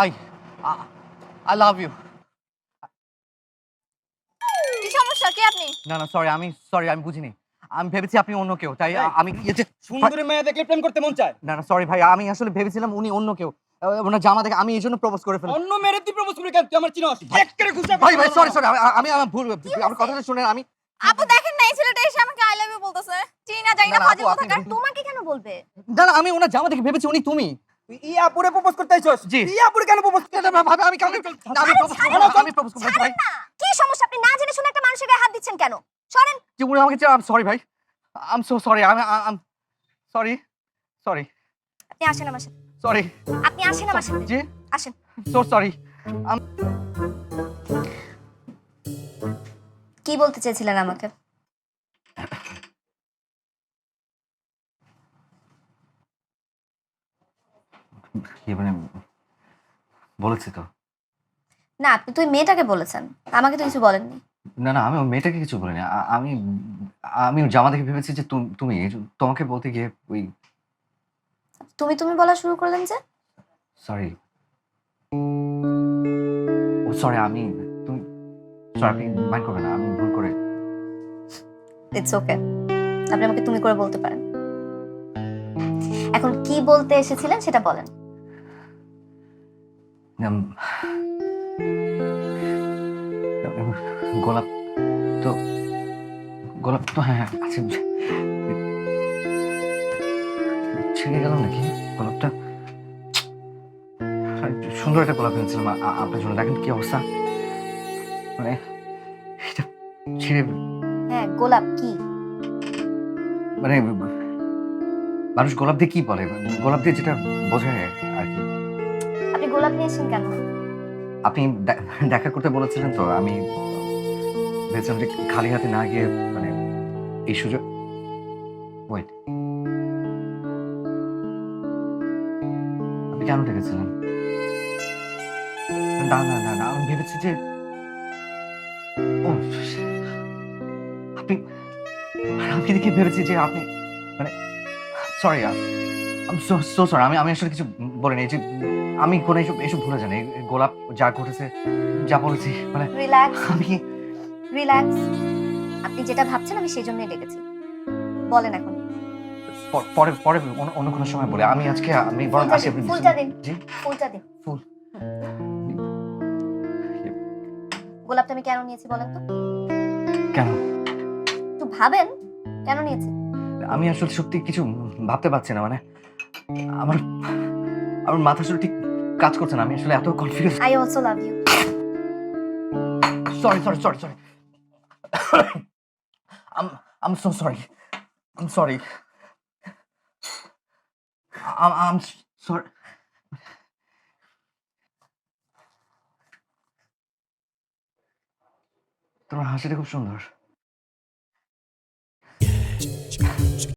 I I love you. কি সমস্যা? কে আপনি? না না সরি আমি বুঝিনি। আমি ভেবেছি আপনি অন্য কেউ, তাই আমি সুন্দরী মেয়ে দেখলে প্রেম করতে মন চায়। না না সরি ভাই, আমি আসলে ভেবেছিলাম উনি অন্য কেউ। ওনার জামা দেখে আমি এই জন্য প্রপোজ করে ফেলেছি। অন্য মেয়েরে তুই প্রপোজ করবি কেন? তুই আমার চিনস? এক্কেরে ঘুষা ভাই ভাই সরি আমি আমার ভুল, আমার কথাটা শুনেন। আমি আপু দেখেন না, এই ছেলেটা এসে আমাকে আই লাভ ইউ বলতেছে। চিনি না জানি না, না, না, ফাজিল আপু, কোথাকার। আপনি- তোমাকে কেন বলবে? না না আমি ওনার জামা দেখে ভেবেছি উনি তুমি। তুই ই আপুরে প্রপোজ করতে আইছস? জি। ই আপুরে কেন প্রপোজ করতে? না, না, ভাবে আমি কাউকে না, আমি প্রপোজ করব না, আমি প্রপোজ করব ভাই। ছাড়েন না। কি সমস্যা? আপনি না জেনে শুনে একটা মানুষের গায়ে হাত দিচ্ছেন কেন? সরেন। যে উনি আমাকে চাই, আমি সরি ভাই। I am so sorry. আমি সরি সরি আপনি আসেন আমার সাথে। সরি আপনি আসেন আমার সাথে। জি আসেন। So sorry. কি বলতে চেয়েছিলেন আমাকে? কি মানে বলেছি তো। না, আপনি তো ওই মেয়েটাকে বলেছেন। আমাকে তো কিছু বলেননি। না না আমি ওই মেয়েটাকে কিছু বলিনি। আমি আমি ওর জামা দেখে ভেবেছি যে তুমি তোমাকে বলতে গিয়ে ওই তুমি বলা শুরু করলেন যে? সরি। ও সরি আমি তুমি সরি, আপনি মাইন্ড করবেন না, আমি ভুল করে। It's okay. আপনি আমাকে তুমি করে বলতে পারেন। এখন কি বলতে এসেছিলেন সেটা বলেন। উম, গোলাপ তো হ্যাঁ হ্যাঁ আছে। ছিঁড়ে গেল নাকি গোলাপটা? সুন্দর একটা গোলাপ এনেছিলাম আপনার জন্য, দেখেন কি অবস্থা। মানে এটা ছিঁড়ে হ্যাঁ, গোলাপ কি? মানে মানুষ গোলাপ দিয়ে কি বলে, গোলাপ দিয়ে যেটা বোঝায় আর কি। আপনি গোলাপ নিয়েছেন কেন? আপনি দেখা করতে বলেছিলেন তো, আমি ভেবেছিলাম যে খালি হাতে না গিয়ে মানে এই সুযোগ। ওয়েট, আপনি কেন ডেকেছিলেন? না না না না আমি ভেবেছি যে ও আপনি, আমি দেখে ভেবেছি যে আপনি মানে সরি আমি সো সরি। আমি আসলে কিছু বলিনি। এই যে আমি কোনো এসব ভুলে জানি। গোলাপ যা ঘটেছে, যা বলেছি মানে রিল্যাক্স, আমি রিল্যাক্স। আপনি যেটা ভাবছেন আমি সেই জন্যই ডেকেছি। বলেন এখন। পরে পরে অন্য কোনো সময় বলে। আমি বরং ফুলটা আসি। দিন, আপনি ফুলটা দিন, জি ফুলটা দিন। ফুল। গোলাপটা আমি কেন নিয়েছি বলেন তো? কেন? একটু ভাবেন কেন নিয়েছি। আমি আসলে সত্যি কিছু ভাবতে পারছি না। মানে আমার আমার মাথা আসলে ঠিক কাজ করছে না। আমি আসলে এত confuse. I also love you. Sorry I'm I'm so sorry. I'm sorry. I'm sorry. তোমার হাসিটা খুব সুন্দর।